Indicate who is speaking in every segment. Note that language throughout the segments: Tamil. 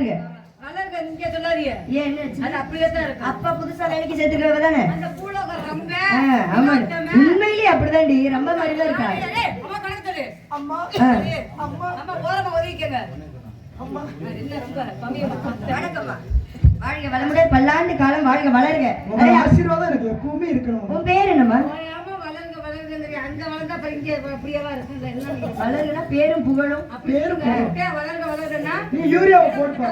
Speaker 1: வளருங்க.
Speaker 2: வளருங்க இங்க சொல்லாதீங்க.
Speaker 1: ஏன் என்ன
Speaker 2: அது அப்படியே தான் இருக்கு.
Speaker 1: அப்பா புதுசா வேலைக்கு சேர்த்துக்கிறவ தானே?
Speaker 2: அந்த பூலோக ரொம்ப
Speaker 1: ஆமா உண்மையிலேயே அப்படிதான்டி ரொம்ப மாதிரி தான் இருக்கா.
Speaker 2: அம்மா கணக்கு சொல்லு.
Speaker 3: அம்மா
Speaker 2: அம்மா அம்மா ஓரமா ஒதுக்கிக்கங்க.
Speaker 3: அம்மா
Speaker 2: என்ன ரொம்ப கம்மியமா.
Speaker 1: வணக்கம்மா. வாழ்க வளமுடன் பல்லாண்டு காலம் வாழ்க வளருங்க.
Speaker 3: உங்க ஆசீர்வாதம் எனக்கு எப்பவுமே இருக்கணும்.
Speaker 1: உன் பேர் என்னம்மா?
Speaker 2: அம்மா வளருங்க வளருங்க அங்க வளர்ந்தா அப்புறம் இங்க அப்படியேவா இருக்கு. என்ன
Speaker 1: வளருனா பேரும் புகழும்.
Speaker 3: பேரும்
Speaker 2: வளருங்க வளருன்னா
Speaker 3: நீ யூரியாவை போடுப்பா.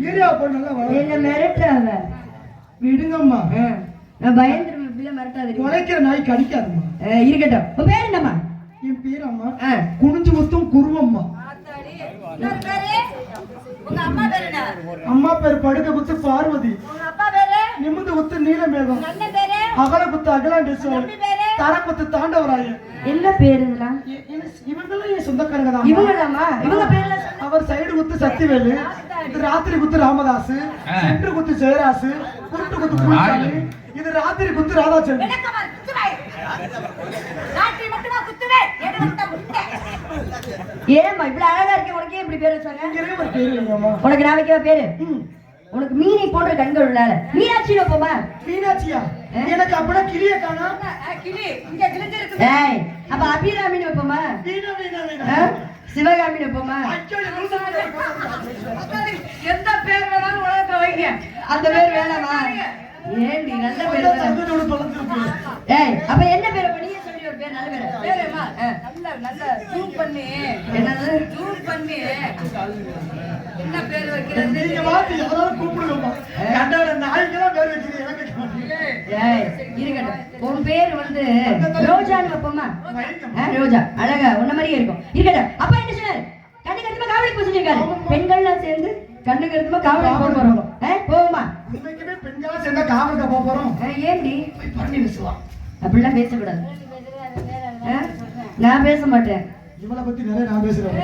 Speaker 3: யூரியாவை போட்டு நல்லா வளரு.
Speaker 1: என்ன மிரட்டுறாவ.
Speaker 3: விடுங்கம்மா.
Speaker 1: நான் பயந்துருவேன் பிள்ளை மிரட்டாது.
Speaker 3: குலைக்கிற நாய் கடிக்காதும்மா.
Speaker 1: இருக்கட்டும். உன் பேர் என்னம்மா?
Speaker 3: என் பேர் அம்மா குனிஞ்சு முத்தும் குருவம்மா.
Speaker 2: உங்க அம்மா பேரு என்ன?
Speaker 3: அம்மா பேர் படுக்க குத்து பார்வதி.
Speaker 2: உங்க அப்பா பேரு?
Speaker 3: நிமிந்து குத்து நீலமேகம்.
Speaker 2: அண்ணன் பேரு?
Speaker 3: அகல குத்து அகிலாண்டேஸ்வரர். தர குத்து தாண்டவராயன்.
Speaker 1: என்ன பேரு இதெல்லாம்?
Speaker 3: இவங்களும் என் சொந்தக்காரங்க தான்.
Speaker 1: இவங்களாமா? இவங்க பேர்ல
Speaker 3: அவர் சைடு குத்து சத்திவேலு, இது ராத்திரி குத்து ராமதாஸ், சென்று குத்து ஜெயராசு, குருட்டு குத்து புலிசாமி, இது ராத்திரி குத்து ராதாச்சந்திரன்.
Speaker 1: ஏமா இவ்வளவு அழகா இருக்கே, உனக்கே இப்படி பேர் வச்சாங்க?
Speaker 3: ஒரு பேரு இல்லையாம்மா?
Speaker 1: உனக்கு நான் வைக்கிற பேரு உனக்கு மீனை போன்ற கண்கள் உள்ளால மீனாட்சி வைப்போமா?
Speaker 3: மீனாட்சியா? எனக்கு அப்படின்னா கிளிய காணா.
Speaker 2: கிளி இங்க கிழிஞ்சிருக்கு.
Speaker 1: ஏய் அப்ப அபிராமின்னு வைப்போமா?
Speaker 3: வீணா வீணா வீணா.
Speaker 1: சிவகாமின்னு வைப்போமா?
Speaker 2: எந்த பேர் வேணாலும் உலகத்துல வைங்க.
Speaker 1: அந்த பேர் வேணாமா? ஏண்டி நல்ல பேர் வேணாம். ஏய் அப்ப என்ன பேர்? நீயே சொல்லி ஒரு பேர் நல்ல பேர்.
Speaker 2: பேரேமா நல்ல நல்ல ஜூம் பண்ணி
Speaker 1: என்னது
Speaker 2: ஜூம் பண்ணி என்ன பேர் வைக்கிறது?
Speaker 3: நீங்க வாத்தி யாராவது கூப்பிடுங்கம்மா. கண்டவன நாய்க்கெல்லாம் பேர் வைக்கிறீங்க எனக்கு.
Speaker 1: ஏய் இருக்கட்டும். உன் பேர் வந்து ரோஜான்னு வைப்போமா? ரோஜா அழகா உன்ன மாதிரியே இருக்கும். இருக்கட்டும். அப்பா என்ன சொன்னாரு? கண்ணு கருத்துமா காவலுக்கு போக சொல்லிருக்காரு. பெண்கள்லாம் சேர்ந்து கண்ணு கருத்துமா காவலுக்கு போக போறோம். போவோமா?
Speaker 3: உண்மைக்குமே பெண்களா சேர்ந்தா காவலுக்கு போக போறோம்.
Speaker 1: ஏண்டி
Speaker 3: போய் பண்ணி விசுவான்.
Speaker 1: அப்படிலாம் பேசக்கூடாது. நான் பேச மாட்டேன்.
Speaker 3: இவளை பத்தி நிறைய நான் பேசுறேன்.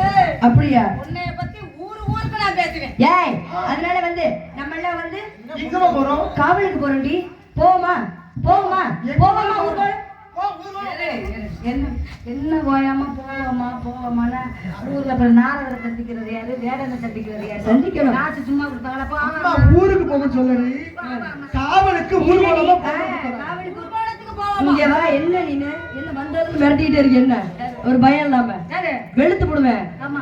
Speaker 1: அப்படியா?
Speaker 2: உன்னைய பத்தி ஊருக்கு நான் பேசுவேன்.
Speaker 1: ஏய் அதனால வந்து நம்ம எல்லாம் வந்து
Speaker 3: எங்கமா போறோம்?
Speaker 1: காவலுக்கு போறோம்டி. போவோமா? போவோமா? போவோமா? ஊர்வலம் என்ன என்ன போயாமா போவோமா? போவோமானா ஊர்ல அப்புறம் நாரதரை சந்திக்கிறது யாரு? வேடனை சந்திக்கிறது யாரு? சந்திக்கணும். காசு சும்மா கொடுத்தாங்களா?
Speaker 3: அம்மா ஊருக்கு போக சொல்லி காவலுக்கு ஊர்வலம்
Speaker 2: காவலுக்கு ஊர்வலத்துக்கு போவோம்.
Speaker 1: இங்க வா. என்ன நீனு என்ன வந்தது மிரட்டிட்டு இருக்கு? என்ன ஒரு பயம் இல்லாம வெளுத்து போடுவேன்.
Speaker 2: ஆமா